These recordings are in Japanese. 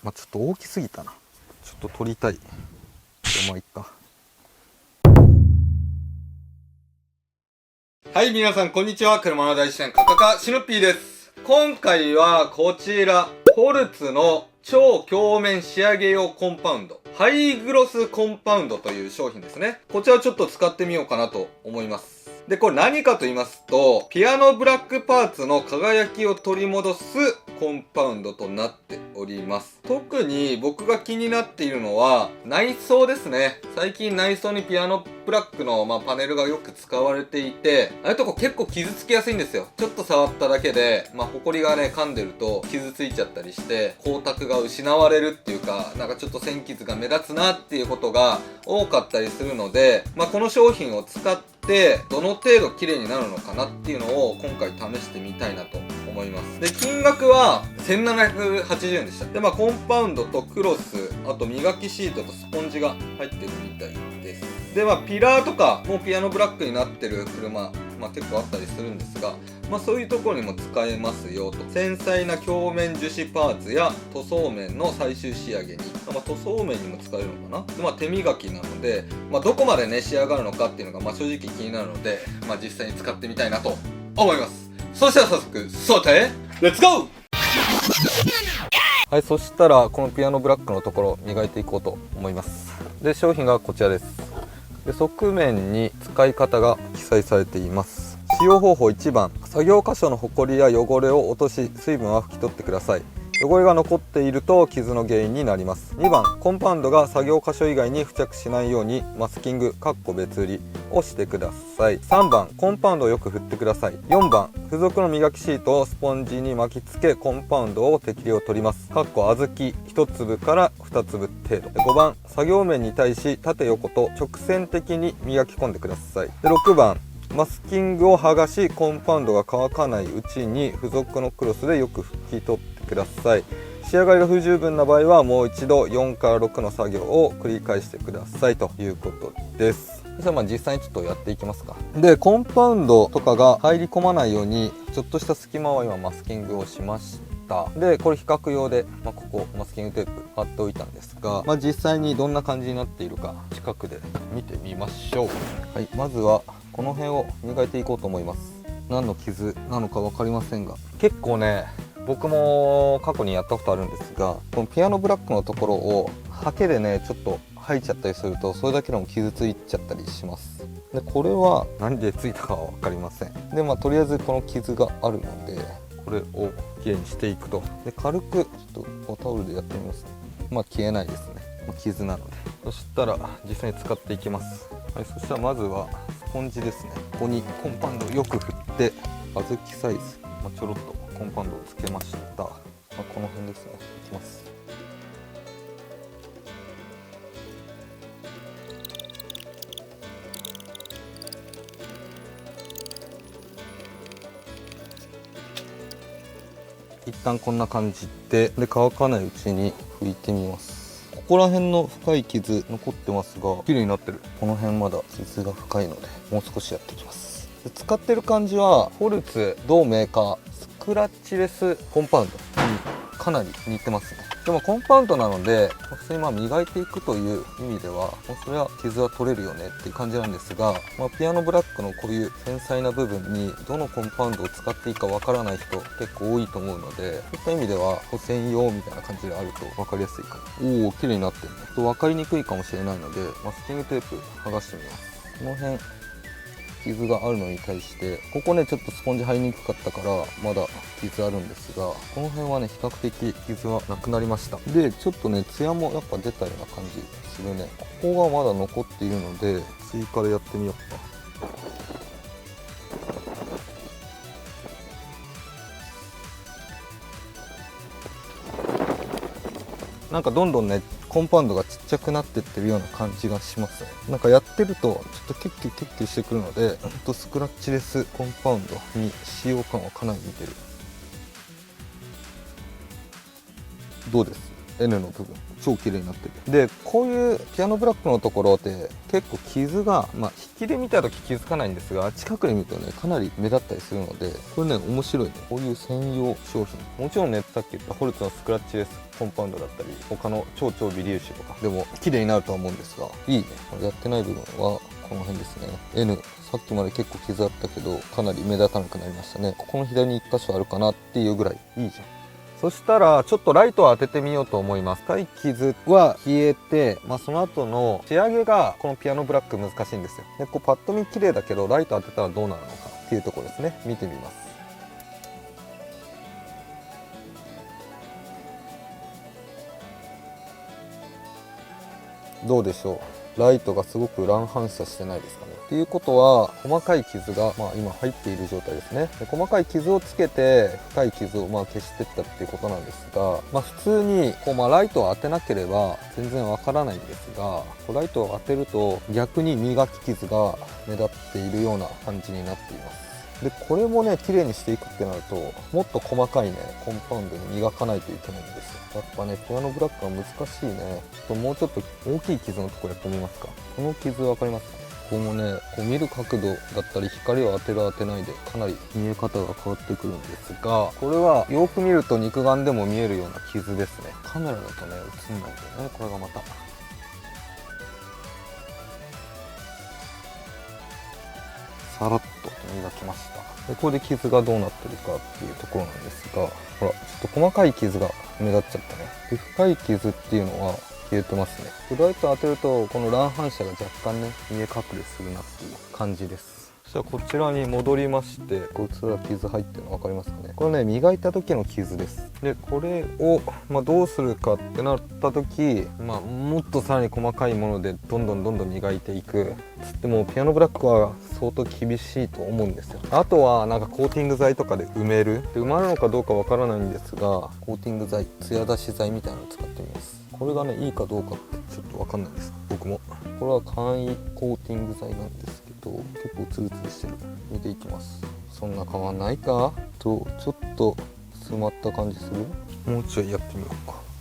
まあちょっと大きすぎたな。ちょっと取りたい。でもまあいっか。はい、皆さんこんにちは。車の大自然カカカシヌッピーです。今回はこちら、ホルツの超鏡面仕上げ用コンパウンド、ハイグロスコンパウンドという商品ですね。こちらをちょっと使ってみようかなと思います。で、これ何かと言いますと、ピアノブラックパーツの輝きを取り戻すコンパウンドとなっております。特に僕が気になっているのは内装ですね。最近内装にピアノブラックの、パネルがよく使われていて、ああいうとこ結構傷つきやすいんですよ。ちょっと触っただけで、ホコリがね、噛んでると傷ついちゃったりして、光沢が失われるっていうか、なんかちょっと線傷が目立つなっていうことが多かったりするので、この商品を使ってどの程度綺麗になるのかなっていうのを今回試してみたいなと思います。で、金額は1780円でした。で、コンパウンドとクロス、あと磨きシートとスポンジが入ってるみたいです。で、ピラーとかもピアノブラックになってる車、結構あったりするんですが、そういうところにも使えますよと。繊細な鏡面樹脂パーツや塗装面の最終仕上げに、塗装面にも使えるのかな。で、手磨きなので、どこまでね仕上がるのかっていうのが正直気になるので、実際に使ってみたいなと思います。そしたら早速そうてレッツゴー。はい、そしたらこのピアノブラックのところ磨いていこうと思います。で、商品がこちらです。で、側面に使い方が記載されています。使用方法1番、作業箇所のホコリや汚れを落とし、水分は拭き取ってください。汚れが残っていると傷の原因になります。2番、コンパウンドが作業箇所以外に付着しないようにマスキング別売りをしてください。3番、コンパウンドをよく振ってください。4番、付属の磨きシートをスポンジに巻きつけ、コンパウンドを適量取ります。小豆1粒から2粒程度。5番、作業面に対し縦横と直線的に磨き込んでください。で、6番、マスキングを剥がし、コンパウンドが乾かないうちに付属のクロスでよく拭き取ってください。仕上がりが不十分な場合はもう一度4から6の作業を繰り返してくださいということです。じゃあ実際にちょっとやっていきますか。で、コンパウンドとかが入り込まないようにちょっとした隙間は今マスキングをしました。で、これ比較用で、ここマスキングテープ貼っておいたんですが、実際にどんな感じになっているか近くで見てみましょう。はい、まずはこの辺を磨いていこうと思います。何の傷なのか分かりませんが、結構ね、僕も過去にやったことあるんですが、このピアノブラックのところをハケでねちょっと吐いちゃったりすると、それだけでも傷ついちゃったりします。で、これは何でついたかは分かりません。で、とりあえずこの傷があるのでこれをきれいにしていくと。で、軽くちょっとタオルでやってみます。消えないですね、傷なので。そしたら実際に使っていきます。はい、そしたらまずはスポンジですね。ここにコンパウンドをよく振って、小豆サイズ、ちょろっとコンパウンドをつけました。この辺ですね。いきます。一旦こんな感じで、乾かないうちに拭いてみます。ここら辺の深い傷残ってますが綺麗になってる。この辺まだ傷が深いのでもう少しやっていきます。で、使ってる感じはホルツ同メーカースクラッチレスコンパウンドにかなり似てますね。でもコンパウンドなので普通に磨いていくという意味ではそれは傷は取れるよねっていう感じなんですが、ピアノブラックのこういう繊細な部分にどのコンパウンドを使っていいかわからない人結構多いと思うので、そういった意味では専用みたいな感じであると分かりやすいかも。おお、綺麗になってるね。分かりにくいかもしれないのでマスキングテープ剥がしてみます。この辺傷があるのに対して、ここねちょっとスポンジ貼りにくかったからまだ傷あるんですが、この辺はね比較的傷はなくなりました。で、ちょっとねツヤもやっぱ出たような感じするね。ここがまだ残っているので追加でやってみようか。なんかどんどんねコンパウンドがちっちゃくなってってるような感じがしますね。なんかやってるとちょっとキュッキュキュッキュしてくるので、スクラッチレスコンパウンドに使用感はかなり似てる。どうです？ N の部分超綺麗になってる。で、こういうピアノブラックのところって結構傷が、引きで見た時気づかないんですが、近くで見るとねかなり目立ったりするので、これね面白いね。こういう専用商品、もちろんねさっき言ったホルツのスクラッチレスコンパウンドだったり、他の超微粒子とかでも綺麗になるとは思うんですが、いいね。やってない部分はこの辺ですね。 N、 さっきまで結構傷あったけどかなり目立たなくなりましたね。ここの左に1箇所あるかなっていうぐらいいいじゃん。そしたらちょっとライトを当ててみようと思います。深い傷は消えて、その後の仕上げがこのピアノブラック難しいんですよ。でこうパッと見綺麗だけどライト当てたらどうなるのかっていうところですね。見てみます。どうでしょう。ライトがすごく乱反射してないですかね。っていうことは細かい傷が、今入っている状態ですね。で細かい傷をつけて深い傷を消していったっていうことなんですが、普通にこう、ライトを当てなければ全然わからないんですが、ライトを当てると逆に磨き傷が目立っているような感じになっています。でこれもね綺麗にしていくってなるともっと細かいねコンパウンドに磨かないといけないんですよ。やっぱねピアノブラックは難しいね。もうちょっと大きい傷のとこやってみますか。この傷分かりますか。ここもねこう見る角度だったり光を当てる当てないでかなり見え方が変わってくるんですが、これはよく見ると肉眼でも見えるような傷ですね。カメラだとね映んないんだよね。これがまたさらっと磨きました。でこれで傷がどうなってるかっていうところなんですが、ほらちょっと細かい傷が目立っちゃったね。で深い傷っていうのは消えてますね。ライト当てるとこの乱反射が若干ね見え隠れするなっていう感じです。そしたらこちらに戻りまして、こいつら傷入ってるの分かりますかね。これね磨いた時の傷です。でこれを、どうするかってなった時、もっとさらに細かいものでどんどん磨いていくつってもピアノブラックは相当厳しいと思うんですよ。あとはなんかコーティング剤とかで埋める。で埋まるのかどうかわからないんですが、コーティング剤、ツヤ出し剤みたいなのを使ってみます。これがねいいかどうかってちょっとわかんないです僕も。これは簡易コーティング剤なんですけど結構ツルツルしてる。見ていきます。そんな変わんないかとちょっと詰まった感じする。もうちょいやってみよ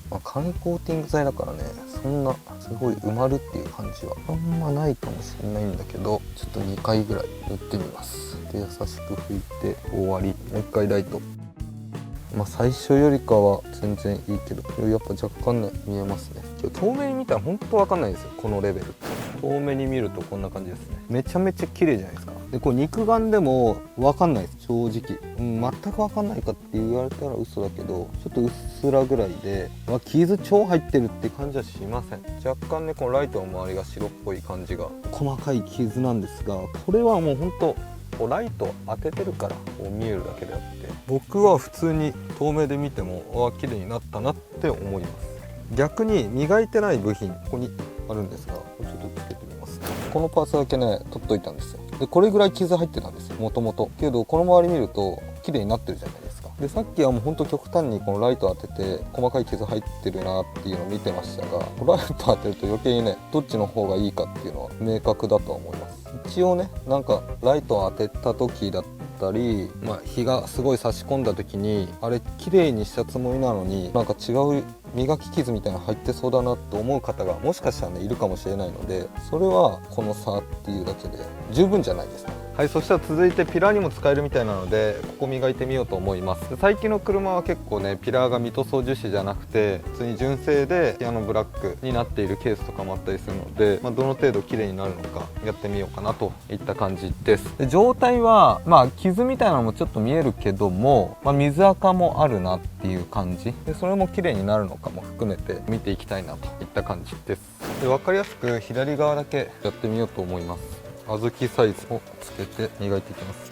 うか。簡易コーティング剤だからねそんなすごい埋まるっていう感じはあんまないかもしれないんだけど、ちょっと2回ぐらい塗ってみます。で優しく拭いて終わり。もう1回ライト。最初よりかは全然いいけどやっぱ若干ね見えますね。遠目に見たら本当わかんないんですよこのレベルって。遠目に見るとこんな感じですね。めちゃめちゃ綺麗じゃないですか。でこう肉眼でもわかんないです正直、全くわかんないかって言われたら嘘だけどちょっとうっすらぐらいで、傷超入ってるって感じはしません。若干ねこのライトの周りが白っぽい感じが細かい傷なんですが、これはもう本当ライト当ててるから見えるだけであって、僕は普通に遠目で見ても綺麗になったなって思います。逆に磨いてない部品ここにあるんですが、ちょっとつけてみます。このパーツだけね取っといたんですよ。でこれぐらい傷入ってたんですよもともと。けどこの周り見ると綺麗になってるじゃないですか。でさっきはもうほんと極端にこのライト当てて細かい傷入ってるなっていうのを見てましたが、ライト当てると余計にねどっちの方がいいかっていうのは明確だと思います。一応ねなんかライトを当てた時だったり、日がすごい差し込んだ時にあれ綺麗にしたつもりなのになんか違う磨き傷みたいなの入ってそうだなと思う方がもしかしたらねいるかもしれないので、それはこの差っていうだけで十分じゃないですか。はい、そしたら続いてピラーにも使えるみたいなのでここ磨いてみようと思います。最近の車は結構ねピラーがミ塗装樹脂じゃなくて普通に純正でピアノブラックになっているケースとかもあったりするので、どの程度綺麗になるのかやってみようかなといった感じです。で状態は傷みたいなのもちょっと見えるけども、水垢もあるなっていう感じで、それも綺麗になるのかも含めて見ていきたいなといった感じです。で分かりやすく左側だけやってみようと思います。小豆サイズをつけて磨いていきます。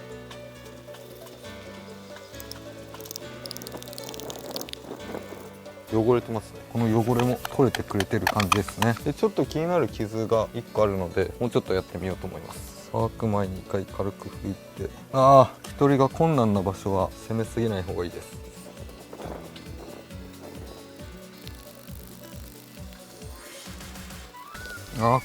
汚れてますね。この汚れも取れてくれてる感じですね。でちょっと気になる傷が1個あるのでもうちょっとやってみようと思います。乾く前に1回軽く拭いて、拭き取りが困難な場所は攻めすぎない方がいいです。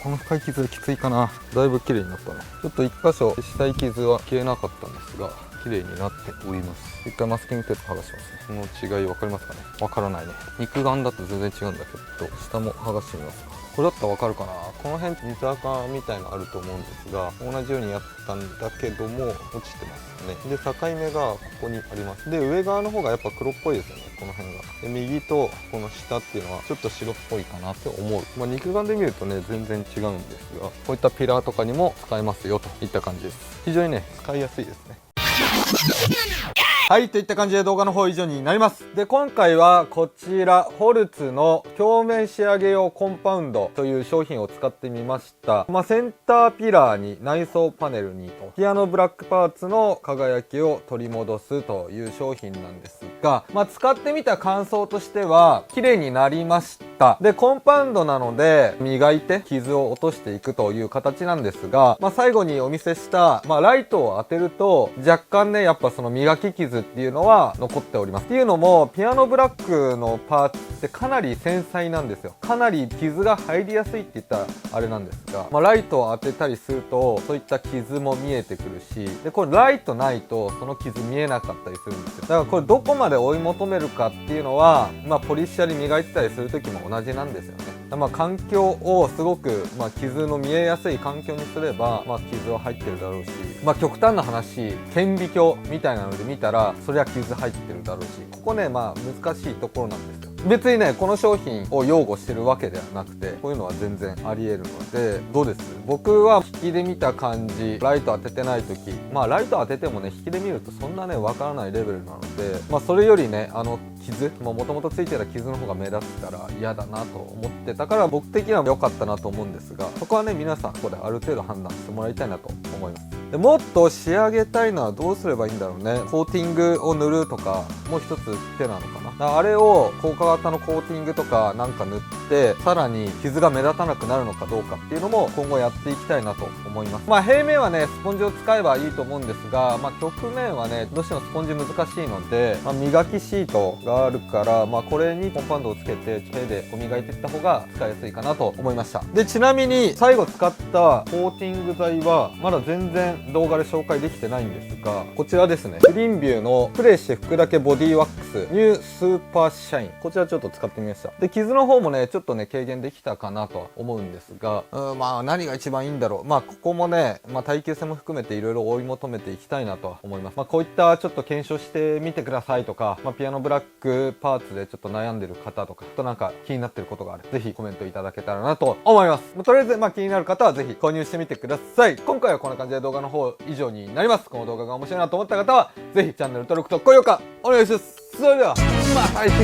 この深い傷きついかな。だいぶ綺麗になったね。ちょっと1箇所下い傷は消えなかったんですが綺麗になっております。一回マスキングテープ剥がしますね。この違い分かりますかね。分からないね。肉眼だと全然違うんだけど、下も剥がしてみますか。これだったら分かるかな。この辺水垢みたいのあると思うんですが、同じようにやったんだけども落ちてますね。で境目がここにあります。で上側の方がやっぱ黒っぽいですよね、この辺が。で右とこの下っていうのはちょっと白っぽいかなって思う。肉眼で見るとね全然違うんですが、こういったピラーとかにも使えますよといった感じです。非常にね使いやすいですね。はい、といった感じで動画の方以上になります。で、今回はこちら、ホルツの鏡面仕上げ用コンパウンドという商品を使ってみました。センターピラーに内装パネルにと、ピアノブラックパーツの輝きを取り戻すという商品なんですが、使ってみた感想としては、綺麗になりました。で、コンパウンドなので、磨いて傷を落としていくという形なんですが、最後にお見せした、ライトを当てると、若干ね、やっぱその磨き傷っていうのは残っております。っていうのも、ピアノブラックのパーツってかなり繊細なんですよ。かなり傷が入りやすいって言ったらあれなんですが、ライトを当てたりすると、そういった傷も見えてくるし、で、これライトないと、その傷見えなかったりするんですよ。だからこれどこまで追い求めるかっていうのは、ポリッシャーに磨いてたりする時も同じなんですよね。環境をすごく、傷の見えやすい環境にすれば、傷は入ってるだろうし、極端な話、顕微鏡みたいなので見たら、そりゃ傷入ってるだろうし、ここね、難しいところなんですよ。別にね、この商品を擁護してるわけではなくて、こういうのは全然あり得るので、どうです？僕は引きで見た感じ、ライト当ててない時、ライト当ててもね、引きで見るとそんなね、わからないレベルなので、それよりね、傷、もともとついてた傷の方が目立ったら嫌だなと思ってたから、僕的には良かったなと思うんですが、そこはね、皆さんここである程度判断してもらいたいなと思います。でもっと仕上げたいのはどうすればいいんだろうね。コーティングを塗るとか、もう一つ手なのかな。あれを効果型のコーティングとかなんか塗って、さらに傷が目立たなくなるのかどうかっていうのも今後やっていきたいなと思います。平面はね、スポンジを使えばいいと思うんですが、曲面はね、どうしてもスポンジ難しいので、磨きシートがあるから、これにコンパウンドをつけて手で磨いていった方が使いやすいかなと思いました。で、ちなみに最後使ったコーティング剤はまだ全然動画で紹介できてないんですが、こちらですね、スリンビューのプレイして拭くだけボディワックスニュースーパーシャイン、こちらちょっと使ってみました。で、傷の方もねちょっとね軽減できたかなとは思うんですが、何が一番いいんだろう。ここもね、耐久性も含めていろいろ追い求めていきたいなとは思います。こういったちょっと検証してみてくださいとか、ピアノブラックパーツでちょっと悩んでる方とか、なんか気になってることがある、ぜひコメントいただけたらなと思います。とりあえず気になる方はぜひ購入してみてください。今回はこんな感じで動画の方以上になります。この動画が面白いなと思った方はぜひチャンネル登録と高評価お願いします。それではまた来週。